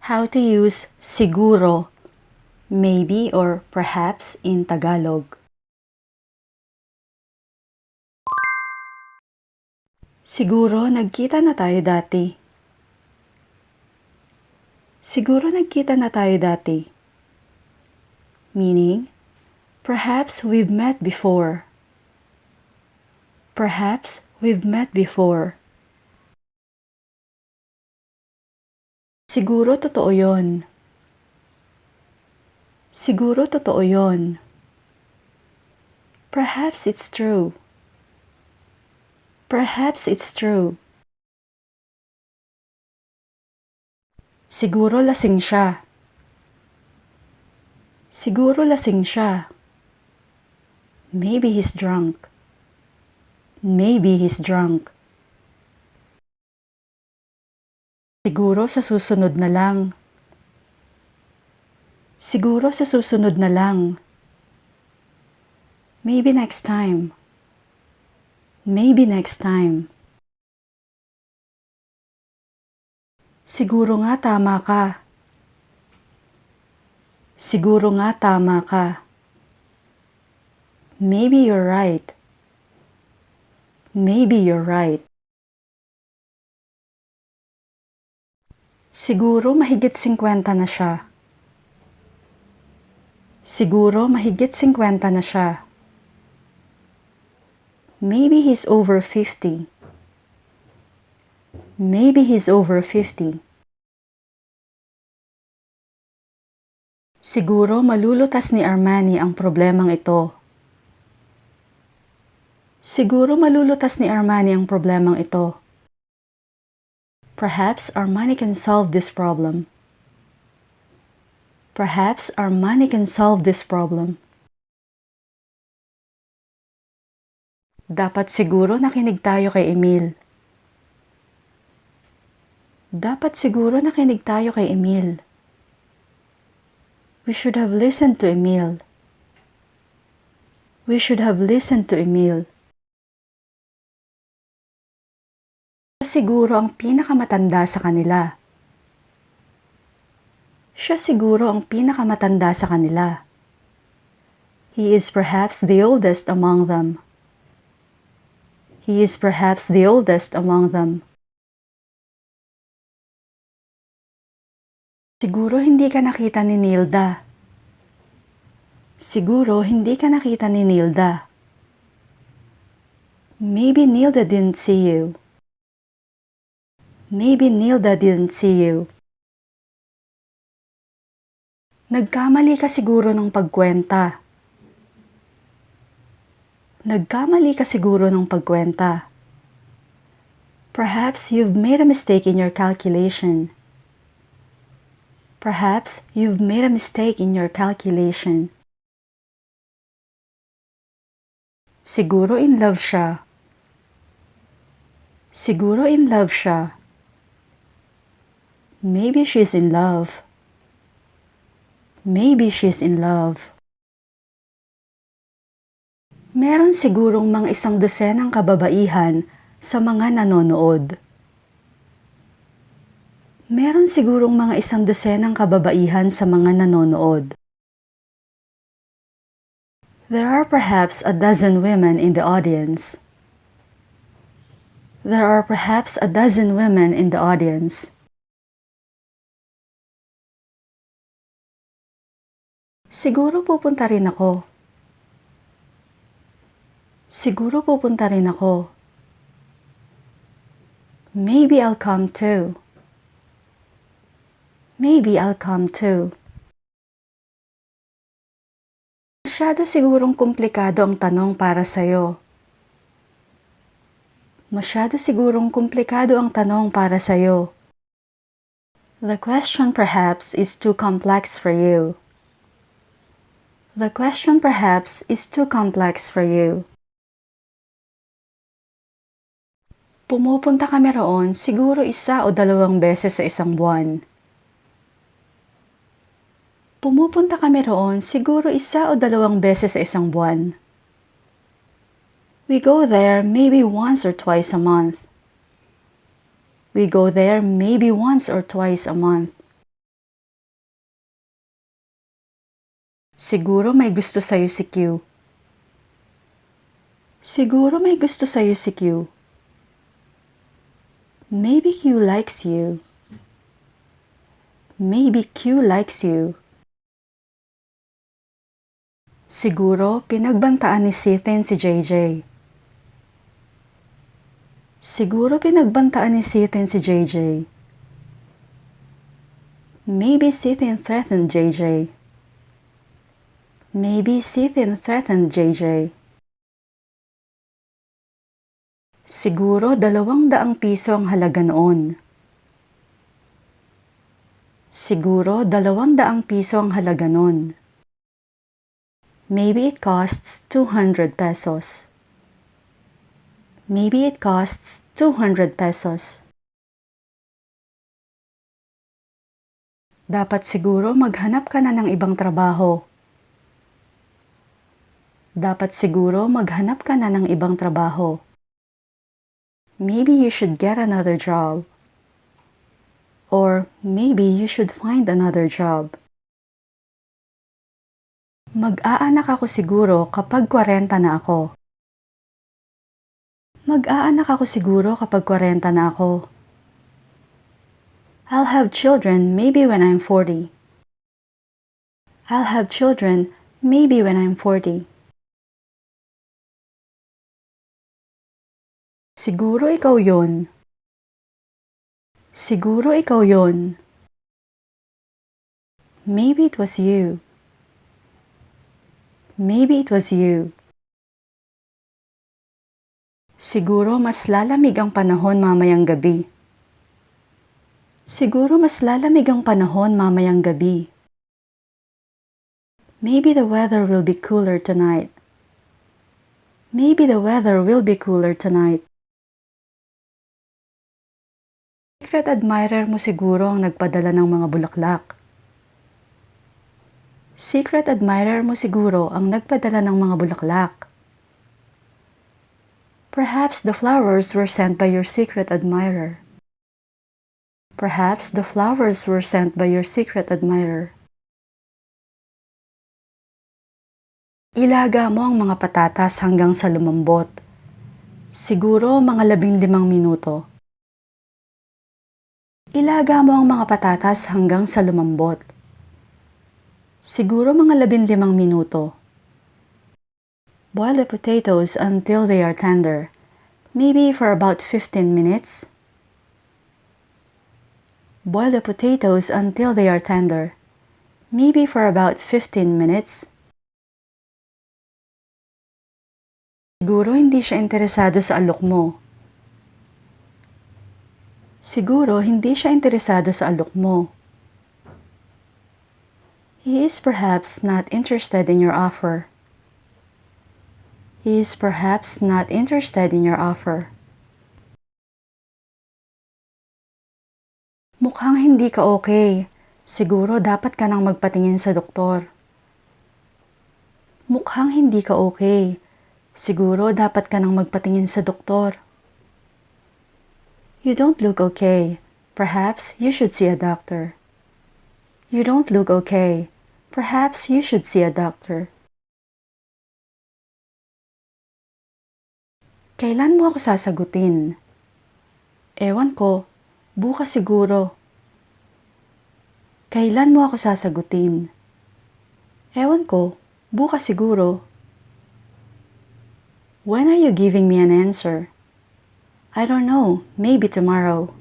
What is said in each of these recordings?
How to use siguro, maybe or perhaps in Tagalog. Siguro nagkita na tayo dati. Siguro nagkita na tayo dati. Meaning, perhaps we've met before. Perhaps we've met before. Siguro totoo yon. Siguro totoo yon. Perhaps it's true. Perhaps it's true. Siguro lasing siya. Siguro lasing siya. Maybe he's drunk. Maybe he's drunk. Siguro sa susunod na lang. Siguro sa susunod na lang. Maybe next time. Maybe next time. Siguro nga tama ka. Siguro nga tama ka. Maybe you're right. Maybe you're right. Siguro mahigit 50 na siya. Siguro mahigit 50 na siya. Maybe he's over 50. Maybe he's over 50. Siguro malulutas ni Armani ang problemang ito. Siguro malulutas ni Armani ang problemang ito. Perhaps Armani can solve this problem. Perhaps Armani can solve this problem. Dapat siguro nakinig tayo kay Emil. Dapat siguro nakinig tayo kay Emil. We should have listened to Emil. We should have listened to Emil. Siya siguro ang pinakamatanda sa kanila. Siya siguro ang pinakamatanda sa kanila. He is perhaps the oldest among them. He is perhaps the oldest among them. Siguro hindi ka nakita ni Nilda. Siguro hindi ka nakita ni Nilda. Maybe Nilda didn't see you. Maybe Nilda didn't see you. Nagkamali ka siguro ng pagkwenta. Nagkamali ka siguro ng pagkwenta. Perhaps you've made a mistake in your calculation. Perhaps you've made a mistake in your calculation. Siguro in love siya. Siguro in love siya. Maybe she's in love. Maybe she's in love. Meron sigurong mga 100 kababaihan sa mga nanonood. Meron sigurong mga 100 kababaihan sa mga nanonood. There are perhaps a dozen women in the audience. There are perhaps a dozen women in the audience. Siguro pupunta rin ako. Siguro pupunta rin ako. Maybe I'll come too. Maybe I'll come too. Masyado sigurong komplikado ang tanong para sa'yo. Masyado sigurong komplikado ang tanong para sa'yo. The question perhaps is too complex for you. The question perhaps is too complex for you. Pumupunta kami roon siguro 1 o 2 beses sa isang buwan. Pumupunta kami roon siguro 1 o 2 beses sa isang buwan. We go there maybe once or twice a month. We go there maybe once or twice a month. Siguro may gusto sa'yo si Q. Siguro may gusto sa'yo si Q. Maybe Q likes you. Maybe Q likes you. Siguro pinagbantaan ni Sithin si JJ. Siguro pinagbantaan ni Sithin si JJ. Maybe Sithin threatened JJ. Maybe Sithin threatened JJ. Siguro 200 piso ang halaga noon. Siguro 200 piso ang halaga noon. Maybe it costs 200 pesos. Maybe it costs 200 pesos. Dapat siguro maghanap ka na ng ibang trabaho. Dapat siguro maghanap ka na ng ibang trabaho. Maybe you should get another job. Or maybe you should find another job. Mag-aanak ako siguro kapag 40 na ako. Mag-aanak ako siguro kapag 40 na ako. I'll have children maybe when I'm 40. I'll have children maybe when I'm 40. Siguro ikaw yon. Siguro ikaw yon. Maybe it was you. Maybe it was you. Siguro mas lalamig ang panahon mamayang gabi. Siguro mas lalamig ang panahon mamayang gabi. Maybe the weather will be cooler tonight. Maybe the weather will be cooler tonight. Secret admirer mo siguro ang nagpadala ng mga bulaklak. Secret admirer mo siguro ang nagpadala ng mga bulaklak. Perhaps the flowers were sent by your secret admirer. Perhaps the flowers were sent by your secret admirer. Ilaga mo ang mga patatas hanggang sa lumambot. Siguro mga 15 minuto. Ilaga mo ang mga patatas hanggang sa lumambot. Siguro mga 15 minuto. Boil the potatoes until they are tender, maybe for about 15 minutes. Boil the potatoes until they are tender, maybe for about 15 minutes. Siguro hindi siya interesado sa alok mo. Siguro hindi siya interesado sa alok mo. He is perhaps not interested in your offer. He is perhaps not interested in your offer. Mukhang hindi ka okay. Siguro dapat ka nang magpatingin sa doktor. Mukhang hindi ka okay. Siguro dapat ka nang magpatingin sa doktor. You don't look okay. Perhaps you should see a doctor. You don't look okay. Perhaps you should see a doctor. Kailan mo ako sasagutin? Ewan ko. Bukas siguro. Kailan mo ako sasagutin? Ewan ko. Bukas siguro. When are you giving me an answer? I don't know, maybe tomorrow.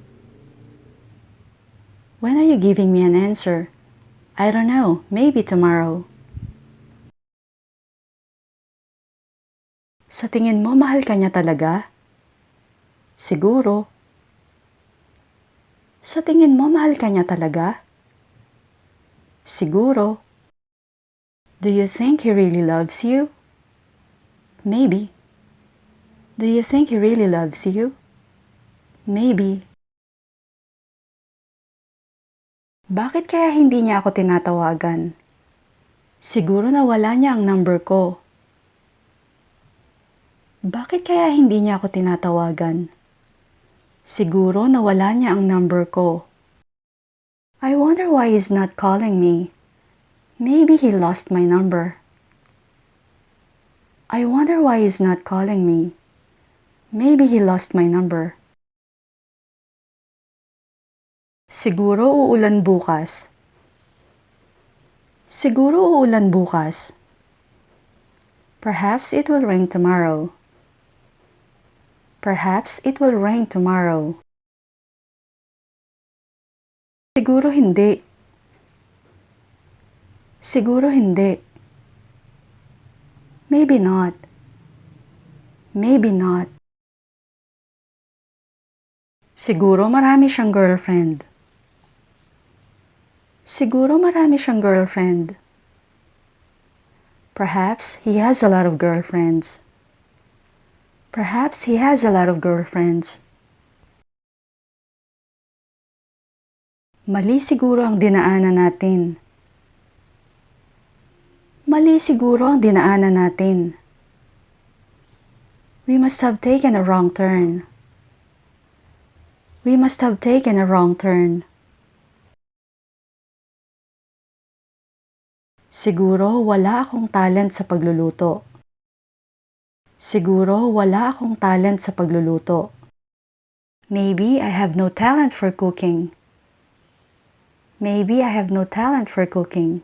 When are you giving me an answer? I don't know, maybe tomorrow. Sa tingin mo, mahal ka niya talaga? Siguro. Sa tingin mo, mahal ka niya talaga? Siguro. Do you think he really loves you? Maybe. Do you think he really loves you? Maybe. Bakit kaya hindi niya ako tinatawagan? Siguro nawala niya ang number ko. Bakit kaya hindi niya ako tinatawagan? Siguro nawala niya ang number ko. I wonder why he's not calling me. Maybe he lost my number. I wonder why he's not calling me. Maybe he lost my number. Siguro uulan bukas. Siguro uulan bukas. Perhaps it will rain tomorrow. Perhaps it will rain tomorrow. Siguro hindi. Siguro hindi. Maybe not. Maybe not. Siguro marami siyang girlfriend. Siguro marami siyang girlfriend. Perhaps he has a lot of girlfriends. Perhaps he has a lot of girlfriends. Mali siguro ang dinaanan natin. Mali siguro ang dinaanan natin. We must have taken a wrong turn. We must have taken a wrong turn. Siguro wala akong talent sa pagluluto. Siguro wala akong talent sa pagluluto. Maybe I have no talent for cooking. Maybe I have no talent for cooking.